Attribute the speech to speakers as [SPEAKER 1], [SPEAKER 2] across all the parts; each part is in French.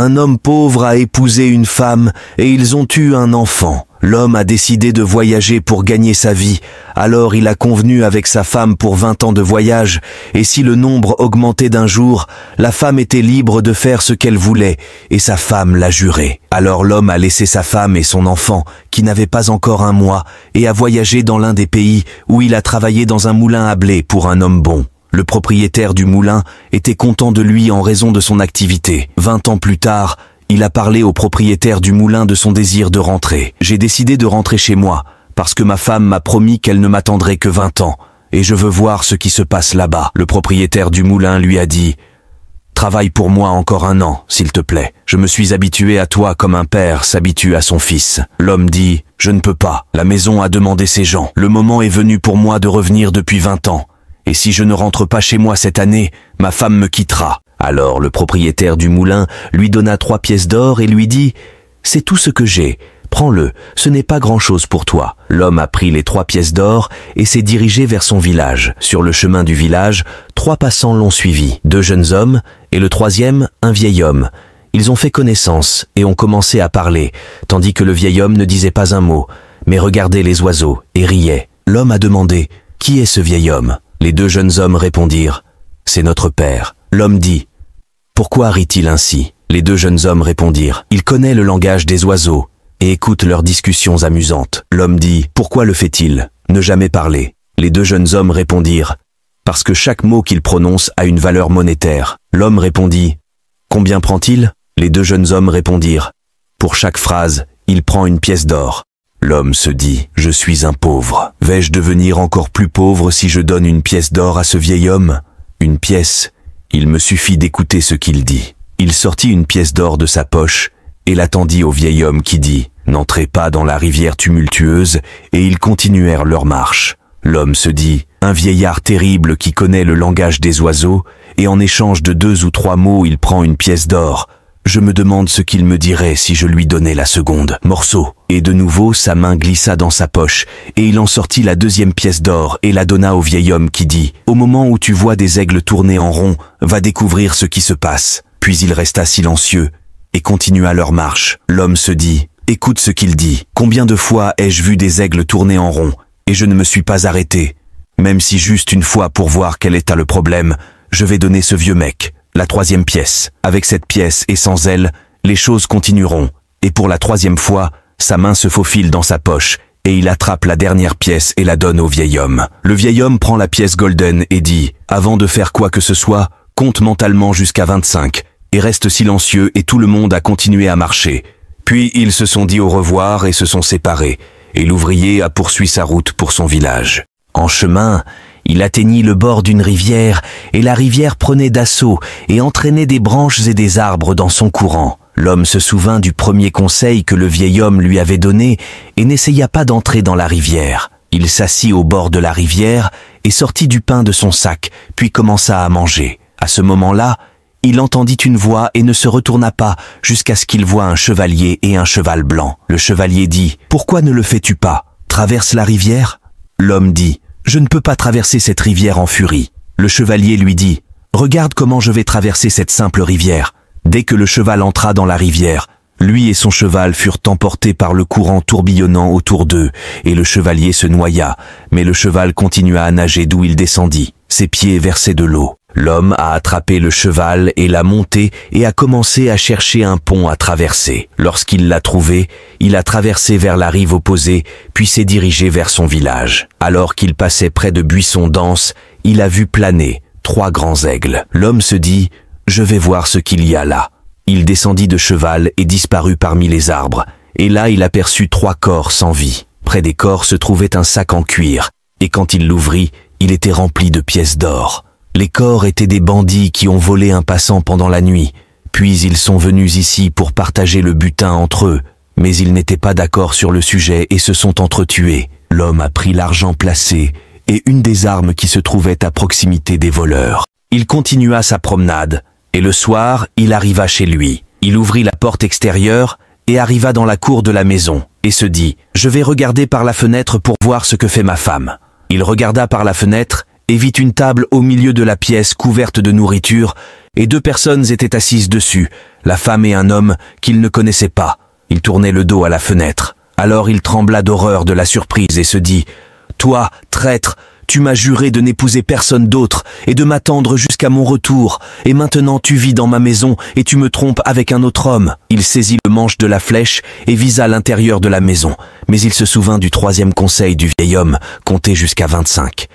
[SPEAKER 1] Un homme pauvre a épousé une femme et ils ont eu un enfant. L'homme a décidé de voyager pour gagner sa vie, alors il a convenu avec sa femme pour 20 ans de voyage, et si le nombre augmentait d'un jour, la femme était libre de faire ce qu'elle voulait, et sa femme l'a juré. Alors l'homme a laissé sa femme et son enfant, qui n'avait pas encore un mois, et a voyagé dans l'un des pays où il a travaillé dans un moulin à blé pour un homme bon. Le propriétaire du moulin était content de lui en raison de son activité. 20 ans plus tard, il a parlé au propriétaire du moulin de son désir de rentrer. J'ai décidé de rentrer chez moi, parce que ma femme m'a promis qu'elle ne m'attendrait que 20 ans, et je veux voir ce qui se passe là-bas. Le propriétaire du moulin lui a dit « Travaille pour moi encore 1 an, s'il te plaît. Je me suis habitué à toi comme un père s'habitue à son fils. » L'homme dit « Je ne peux pas. La maison a demandé ses gens. Le moment est venu pour moi de revenir depuis 20 ans. Et si je ne rentre pas chez moi cette année, ma femme me quittera. » Alors le propriétaire du moulin lui donna 3 pièces d'or et lui dit « C'est tout ce que j'ai, prends-le, ce n'est pas grand-chose pour toi. » L'homme a pris les 3 pièces d'or et s'est dirigé vers son village. Sur le chemin du village, 3 passants l'ont suivi, 2 jeunes hommes et le 3e, un vieil homme. Ils ont fait connaissance et ont commencé à parler, tandis que le vieil homme ne disait pas un mot, mais regardait les oiseaux et riait. L'homme a demandé « Qui est ce vieil homme ?» Les 2 jeunes hommes répondirent « C'est notre père. » L'homme dit « Pourquoi rit-il ainsi ?» Les 2 jeunes hommes répondirent « Il connaît le langage des oiseaux et écoute leurs discussions amusantes. » L'homme dit « Pourquoi le fait-il? Ne jamais parler. » Les 2 jeunes hommes répondirent « Parce que chaque mot qu'il prononce a une valeur monétaire. » L'homme répondit « Combien prend-il ?» Les 2 jeunes hommes répondirent « Pour chaque phrase, il prend 1 pièce d'or. » L'homme se dit « Je suis un pauvre. Vais-je devenir encore plus pauvre si je donne 1 pièce d'or à ce vieil homme? 1 pièce. Il me suffit d'écouter ce qu'il dit. » Il sortit 1 pièce d'or de sa poche et la tendit au vieil homme qui dit « N'entrez pas dans la rivière tumultueuse » et ils continuèrent leur marche. L'homme se dit « Un vieillard terrible qui connaît le langage des oiseaux et en échange de 2 ou 3 mots il prend 1 pièce d'or. Je me demande ce qu'il me dirait si je lui donnais la seconde. Morceau. » Et de nouveau sa main glissa dans sa poche et il en sortit la 2e pièce d'or et la donna au vieil homme qui dit « Au moment où tu vois des aigles tourner en rond, va découvrir ce qui se passe. » Puis il resta silencieux et continua leur marche. L'homme se dit « Écoute ce qu'il dit. Combien de fois ai-je vu des aigles tourner en rond et je ne me suis pas arrêté? Même si juste une fois pour voir quel était le problème, je vais donner ce vieux mec la 3e pièce. Avec cette pièce et sans elle, les choses continueront. » Et pour la 3e fois, sa main se faufile dans sa poche et il attrape la dernière pièce et la donne au vieil homme. Le vieil homme prend la pièce golden et dit « Avant de faire quoi que ce soit, compte mentalement jusqu'à 25 et reste silencieux » et tout le monde a continué à marcher. Puis ils se sont dit au revoir et se sont séparés et l'ouvrier a poursuivi sa route pour son village. En chemin, il atteignit le bord d'une rivière et la rivière prenait d'assaut et entraînait des branches et des arbres dans son courant. L'homme se souvint du premier conseil que le vieil homme lui avait donné et n'essaya pas d'entrer dans la rivière. Il s'assit au bord de la rivière et sortit du pain de son sac, puis commença à manger. À ce moment-là, il entendit une voix et ne se retourna pas jusqu'à ce qu'il voie un chevalier et un cheval blanc. Le chevalier dit « Pourquoi ne le fais-tu pas? Traverse la rivière ?» L'homme dit « Je ne peux pas traverser cette rivière en furie. » Le chevalier lui dit « Regarde comment je vais traverser cette simple rivière. » Dès que le cheval entra dans la rivière, lui et son cheval furent emportés par le courant tourbillonnant autour d'eux, et le chevalier se noya, mais le cheval continua à nager d'où il descendit. Ses pieds versaient de l'eau. L'homme a attrapé le cheval et l'a monté et a commencé à chercher un pont à traverser. Lorsqu'il l'a trouvé, il a traversé vers la rive opposée, puis s'est dirigé vers son village. Alors qu'il passait près de buissons denses, il a vu planer 3 grands aigles. L'homme se dit « Je vais voir ce qu'il y a là. » Il descendit de cheval et disparut parmi les arbres. Et là, il aperçut 3 corps sans vie. Près des corps se trouvait un sac en cuir. Et quand il l'ouvrit, il était rempli de pièces d'or. Les corps étaient des bandits qui ont volé un passant pendant la nuit. Puis ils sont venus ici pour partager le butin entre eux. Mais ils n'étaient pas d'accord sur le sujet et se sont entretués. L'homme a pris l'argent placé et une des armes qui se trouvait à proximité des voleurs. Il continua sa promenade. Et le soir, il arriva chez lui. Il ouvrit la porte extérieure et arriva dans la cour de la maison, et se dit « Je vais regarder par la fenêtre pour voir ce que fait ma femme. » Il regarda par la fenêtre et vit une table au milieu de la pièce couverte de nourriture, et 2 personnes étaient assises dessus, la femme et un homme qu'il ne connaissait pas. Il tournait le dos à la fenêtre. Alors il trembla d'horreur de la surprise et se dit « Toi, traître, tu m'as juré de n'épouser personne d'autre et de m'attendre jusqu'à mon retour, et maintenant tu vis dans ma maison et tu me trompes avec un autre homme. » Il saisit le manche de la flèche et visa l'intérieur de la maison, mais il se souvint du troisième conseil du vieil homme, compter jusqu'à 25.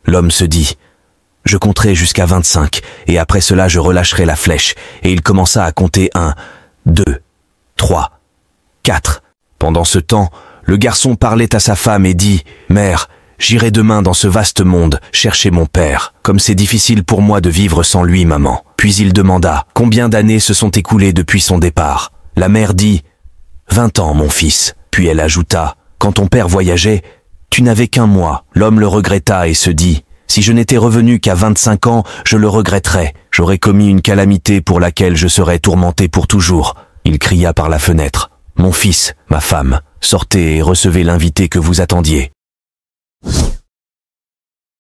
[SPEAKER 1] L'homme se dit « Je compterai jusqu'à 25, et après cela je relâcherai la flèche. » Et il commença à compter 1, 2, 3, 4. Pendant ce temps, le garçon parlait à sa femme et dit « Mère, j'irai demain dans ce vaste monde chercher mon père. Comme c'est difficile pour moi de vivre sans lui, maman. » Puis il demanda « Combien d'années se sont écoulées depuis son départ ?» La mère dit « 20 ans, mon fils. » Puis elle ajouta « Quand ton père voyageait, tu n'avais qu'un mois. » L'homme le regretta et se dit « Si je n'étais revenu qu'à 25 ans, je le regretterais. J'aurais commis une calamité pour laquelle je serais tourmenté pour toujours. » Il cria par la fenêtre « Mon fils, ma femme, sortez et recevez l'invité que vous attendiez. »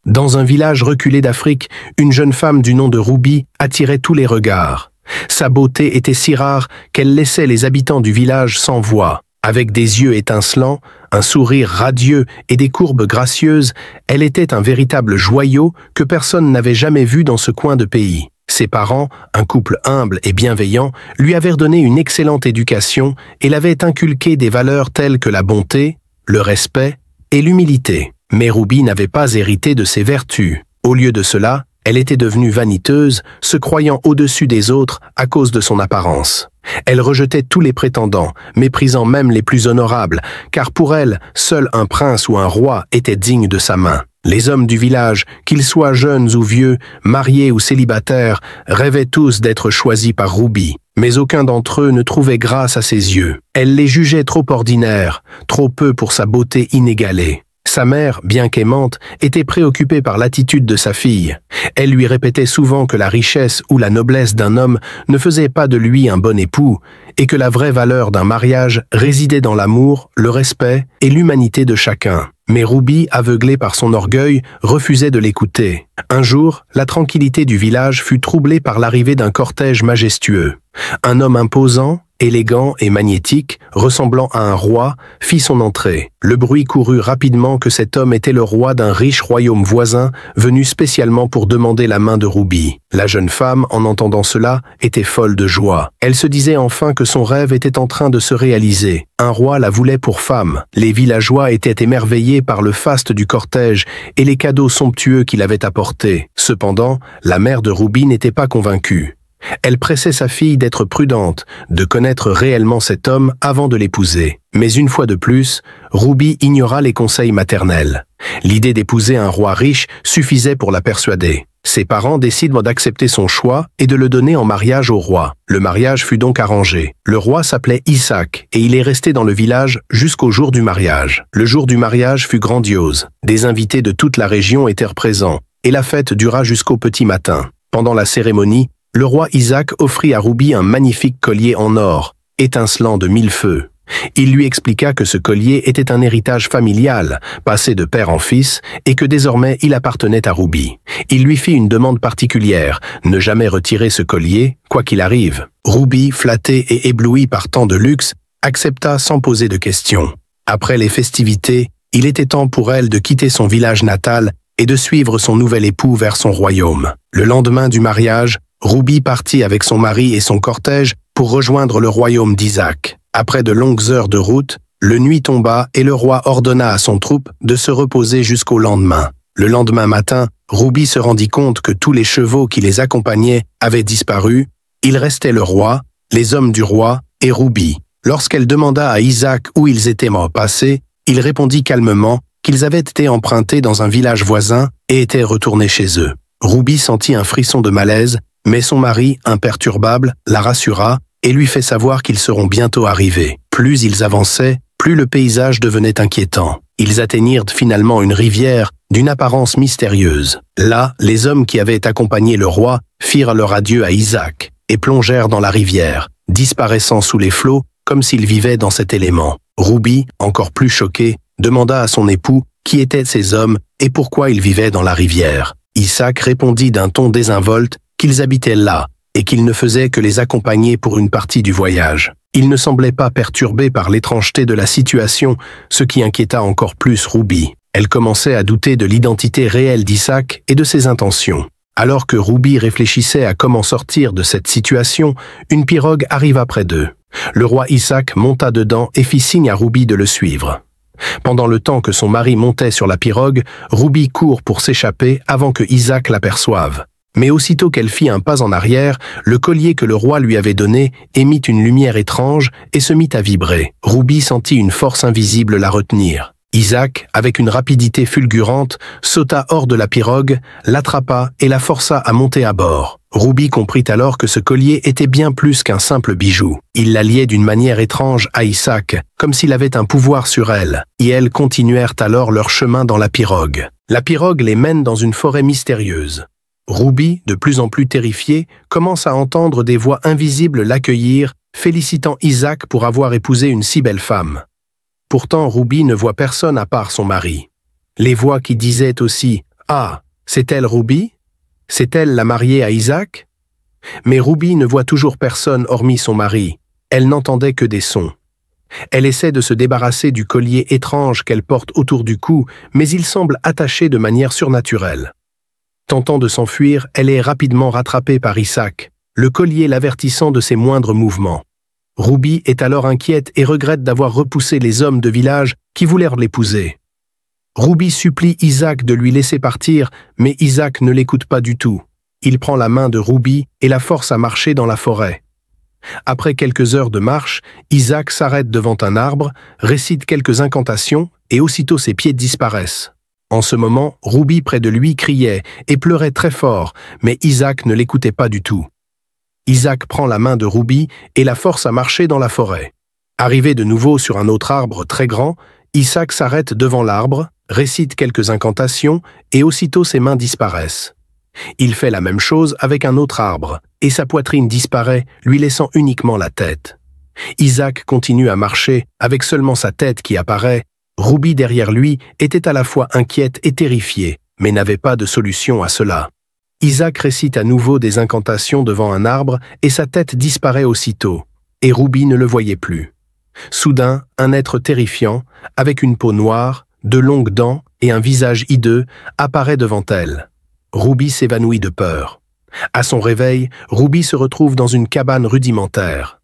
[SPEAKER 2] Dans un village reculé d'Afrique, une jeune femme du nom de Ruby attirait tous les regards. Sa beauté était si rare qu'elle laissait les habitants du village sans voix. Avec des yeux étincelants, un sourire radieux et des courbes gracieuses, elle était un véritable joyau que personne n'avait jamais vu dans ce coin de pays. Ses parents, un couple humble et bienveillant, lui avaient donné une excellente éducation et l'avaient inculqué des valeurs telles que la bonté, le respect et l'humilité. Mais Ruby n'avait pas hérité de ces vertus. Au lieu de cela, elle était devenue vaniteuse, se croyant au-dessus des autres à cause de son apparence. Elle rejetait tous les prétendants, méprisant même les plus honorables, car pour elle, seul un prince ou un roi était digne de sa main. Les hommes du village, qu'ils soient jeunes ou vieux, mariés ou célibataires, rêvaient tous d'être choisis par Ruby, mais aucun d'entre eux ne trouvait grâce à ses yeux. Elle les jugeait trop ordinaires, trop peu pour sa beauté inégalée. Sa mère, bien qu'aimante, était préoccupée par l'attitude de sa fille. Elle lui répétait souvent que la richesse ou la noblesse d'un homme ne faisait pas de lui un bon époux, et que la vraie valeur d'un mariage résidait dans l'amour, le respect et l'humanité de chacun. Mais Ruby, aveuglée par son orgueil, refusait de l'écouter. Un jour, la tranquillité du village fut troublée par l'arrivée d'un cortège majestueux. Un homme imposant, élégant et magnétique, ressemblant à un roi, fit son entrée. Le bruit courut rapidement que cet homme était le roi d'un riche royaume voisin, venu spécialement pour demander la main de Ruby. La jeune femme, en entendant cela, était folle de joie. Elle se disait enfin que son rêve était en train de se réaliser. Un roi la voulait pour femme. Les villageois étaient émerveillés par le faste du cortège et les cadeaux somptueux qu'il avait apportés. Cependant, la mère de Ruby n'était pas convaincue. Elle pressait sa fille d'être prudente, de connaître réellement cet homme avant de l'épouser. Mais une fois de plus, Ruby ignora les conseils maternels. L'idée d'épouser un roi riche suffisait pour la persuader. Ses parents décident d'accepter son choix et de le donner en mariage au roi. Le mariage fut donc arrangé. Le roi s'appelait Isaac et il est resté dans le village jusqu'au jour du mariage. Le jour du mariage fut grandiose. Des invités de toute la région étaient présents et la fête dura jusqu'au petit matin. Pendant la cérémonie, le roi Isaac offrit à Ruby un magnifique collier en or, étincelant de 1000 feux. Il lui expliqua que ce collier était un héritage familial, passé de père en fils, et que désormais il appartenait à Ruby. Il lui fit une demande particulière, ne jamais retirer ce collier, quoi qu'il arrive. Ruby, flattée et éblouie par tant de luxe, accepta sans poser de questions. Après les festivités, il était temps pour elle de quitter son village natal et de suivre son nouvel époux vers son royaume. Le lendemain du mariage, Ruby partit avec son mari et son cortège pour rejoindre le royaume d'Isaac. Après de longues heures de route, le nuit tomba et le roi ordonna à son troupe de se reposer jusqu'au lendemain. Le lendemain matin, Ruby se rendit compte que tous les chevaux qui les accompagnaient avaient disparu. Il restait le roi, les hommes du roi et Ruby. Lorsqu'elle demanda à Isaac où ils étaient passés, il répondit calmement qu'ils avaient été empruntés dans un village voisin et étaient retournés chez eux. Ruby sentit un frisson de malaise, mais son mari, imperturbable, la rassura et lui fait savoir qu'ils seront bientôt arrivés. Plus ils avançaient, plus le paysage devenait inquiétant. Ils atteignirent finalement une rivière d'une apparence mystérieuse. Là, les hommes qui avaient accompagné le roi firent leur adieu à Isaac et plongèrent dans la rivière, disparaissant sous les flots comme s'ils vivaient dans cet élément. Ruby, encore plus choquée, demanda à son époux qui étaient ces hommes et pourquoi ils vivaient dans la rivière. Isaac répondit d'un ton désinvolte qu'ils habitaient là, et qu'il ne faisait que les accompagner pour une partie du voyage. Il ne semblait pas perturbé par l'étrangeté de la situation, ce qui inquiéta encore plus Ruby. Elle commençait à douter de l'identité réelle d'Isaac et de ses intentions. Alors que Ruby réfléchissait à comment sortir de cette situation, une pirogue arriva près d'eux. Le roi Isaac monta dedans et fit signe à Ruby de le suivre. Pendant le temps que son mari montait sur la pirogue, Ruby court pour s'échapper avant que Isaac l'aperçoive. Mais aussitôt qu'elle fit un pas en arrière, le collier que le roi lui avait donné émit une lumière étrange et se mit à vibrer. Ruby sentit une force invisible la retenir. Isaac, avec une rapidité fulgurante, sauta hors de la pirogue, l'attrapa et la força à monter à bord. Ruby comprit alors que ce collier était bien plus qu'un simple bijou. Il la liait d'une manière étrange à Isaac, comme s'il avait un pouvoir sur elle, et elles continuèrent alors leur chemin dans la pirogue. La pirogue les mène dans une forêt mystérieuse. Ruby, de plus en plus terrifiée, commence à entendre des voix invisibles l'accueillir, félicitant Isaac pour avoir épousé une si belle femme. Pourtant, Ruby ne voit personne à part son mari. Les voix qui disaient aussi « Ah, c'est elle Ruby? C'est elle la mariée à Isaac ?» Mais Ruby ne voit toujours personne hormis son mari. Elle n'entendait que des sons. Elle essaie de se débarrasser du collier étrange qu'elle porte autour du cou, mais il semble attaché de manière surnaturelle. Tentant de s'enfuir, elle est rapidement rattrapée par Isaac, le collier l'avertissant de ses moindres mouvements. Ruby est alors inquiète et regrette d'avoir repoussé les hommes de village qui voulaient l'épouser. Ruby supplie Isaac de lui laisser partir, mais Isaac ne l'écoute pas du tout. Il prend la main de Ruby et la force à marcher dans la forêt. Après quelques heures de marche, Isaac s'arrête devant un arbre, récite quelques incantations et aussitôt ses pieds disparaissent. En ce moment, Ruby près de lui criait et pleurait très fort, mais Isaac ne l'écoutait pas du tout. Isaac prend la main de Ruby et la force à marcher dans la forêt. Arrivé de nouveau sur un autre arbre très grand, Isaac s'arrête devant l'arbre, récite quelques incantations et aussitôt ses mains disparaissent. Il fait la même chose avec un autre arbre et sa poitrine disparaît, lui laissant uniquement la tête. Isaac continue à marcher avec seulement sa tête qui apparaît. Ruby derrière lui était à la fois inquiète et terrifiée, mais n'avait pas de solution à cela. Isaac récite à nouveau des incantations devant un arbre et sa tête disparaît aussitôt, et Ruby ne le voyait plus. Soudain, un être terrifiant, avec une peau noire, de longues dents et un visage hideux, apparaît devant elle. Ruby s'évanouit de peur. À son réveil, Ruby se retrouve dans une cabane rudimentaire.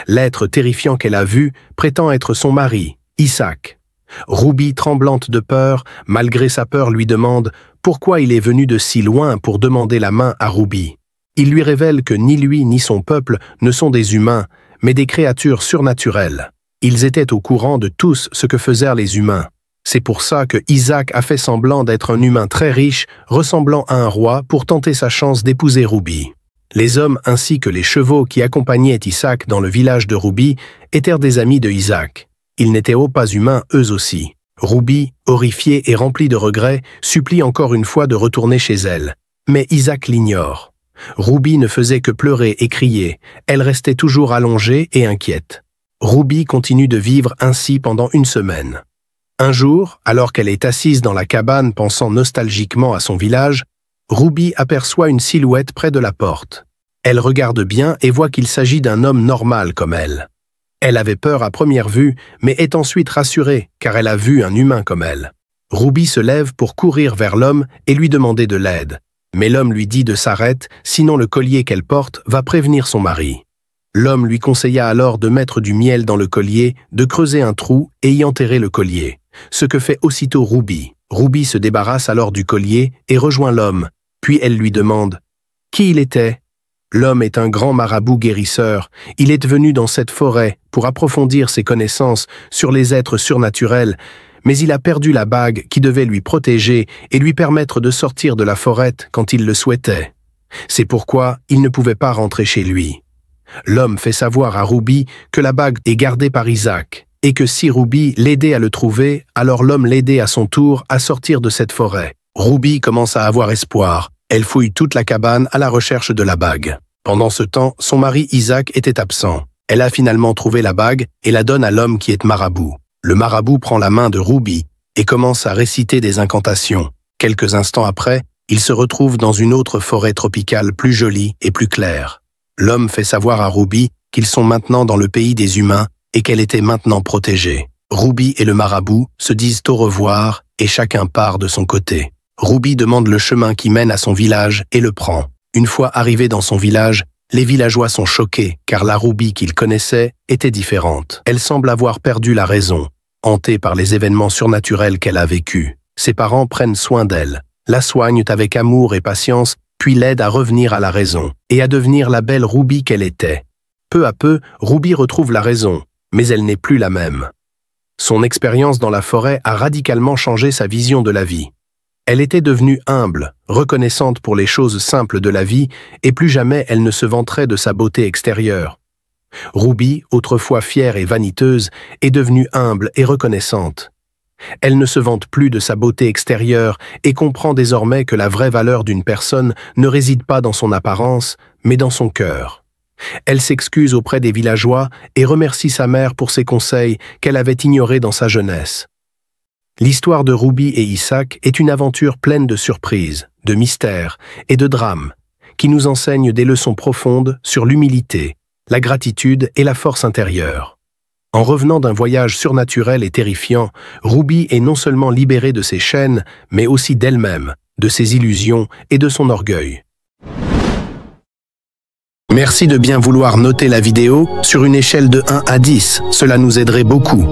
[SPEAKER 2] L'être terrifiant qu'elle a vu prétend être son mari, Isaac. Ruby, tremblante de peur, malgré sa peur, lui demande pourquoi il est venu de si loin pour demander la main à Ruby. Il lui révèle que ni lui ni son peuple ne sont des humains, mais des créatures surnaturelles. Ils étaient au courant de tous ce que faisaient les humains. C'est pour ça que Isaac a fait semblant d'être un humain très riche, ressemblant à un roi, pour tenter sa chance d'épouser Ruby. Les hommes ainsi que les chevaux qui accompagnaient Isaac dans le village de Ruby étaient des amis de Isaac. Ils n'étaient pas humains eux aussi. Ruby, horrifiée et remplie de regrets, supplie encore une fois de retourner chez elle. Mais Isaac l'ignore. Ruby ne faisait que pleurer et crier. Elle restait toujours allongée et inquiète. Ruby continue de vivre ainsi pendant une semaine. Un jour, alors qu'elle est assise dans la cabane pensant nostalgiquement à son village, Ruby aperçoit une silhouette près de la porte. Elle regarde bien et voit qu'il s'agit d'un homme normal comme elle. Elle avait peur à première vue, mais est ensuite rassurée, car elle a vu un humain comme elle. Ruby se lève pour courir vers l'homme et lui demander de l'aide. Mais l'homme lui dit de s'arrêter, sinon le collier qu'elle porte va prévenir son mari. L'homme lui conseilla alors de mettre du miel dans le collier, de creuser un trou et y enterrer le collier. Ce que fait aussitôt Ruby. Ruby se débarrasse alors du collier et rejoint l'homme, puis elle lui demande qui il était. L'homme est un grand marabout guérisseur. Il est venu dans cette forêt pour approfondir ses connaissances sur les êtres surnaturels, mais il a perdu la bague qui devait lui protéger et lui permettre de sortir de la forêt quand il le souhaitait. C'est pourquoi il ne pouvait pas rentrer chez lui. L'homme fait savoir à Ruby que la bague est gardée par Isaac, et que si Ruby l'aidait à le trouver, alors l'homme l'aidait à son tour à sortir de cette forêt. Ruby commence à avoir espoir. Elle fouille toute la cabane à la recherche de la bague. Pendant ce temps, son mari Isaac était absent. Elle a finalement trouvé la bague et la donne à l'homme qui est marabout. Le marabout prend la main de Ruby et commence à réciter des incantations. Quelques instants après, il se retrouve dans une autre forêt tropicale plus jolie et plus claire. L'homme fait savoir à Ruby qu'ils sont maintenant dans le pays des humains et qu'elle était maintenant protégée. Ruby et le marabout se disent au revoir et chacun part de son côté. Ruby demande le chemin qui mène à son village et le prend. Une fois arrivé dans son village, les villageois sont choqués car la Ruby qu'ils connaissaient était différente. Elle semble avoir perdu la raison, hantée par les événements surnaturels qu'elle a vécus. Ses parents prennent soin d'elle, la soignent avec amour et patience, puis l'aident à revenir à la raison et à devenir la belle Ruby qu'elle était. Peu à peu, Ruby retrouve la raison, mais elle n'est plus la même. Son expérience dans la forêt a radicalement changé sa vision de la vie. Elle était devenue humble, reconnaissante pour les choses simples de la vie, et plus jamais elle ne se vanterait de sa beauté extérieure. Ruby, autrefois fière et vaniteuse, est devenue humble et reconnaissante. Elle ne se vante plus de sa beauté extérieure et comprend désormais que la vraie valeur d'une personne ne réside pas dans son apparence, mais dans son cœur. Elle s'excuse auprès des villageois et remercie sa mère pour ses conseils qu'elle avait ignorés dans sa jeunesse. L'histoire de Ruby et Isaac est une aventure pleine de surprises, de mystères et de drames, qui nous enseigne des leçons profondes sur l'humilité, la gratitude et la force intérieure. En revenant d'un voyage surnaturel et terrifiant, Ruby est non seulement libérée de ses chaînes, mais aussi d'elle-même, de ses illusions et de son orgueil. Merci de bien vouloir noter la vidéo sur une échelle de 1 à 10, cela nous aiderait beaucoup.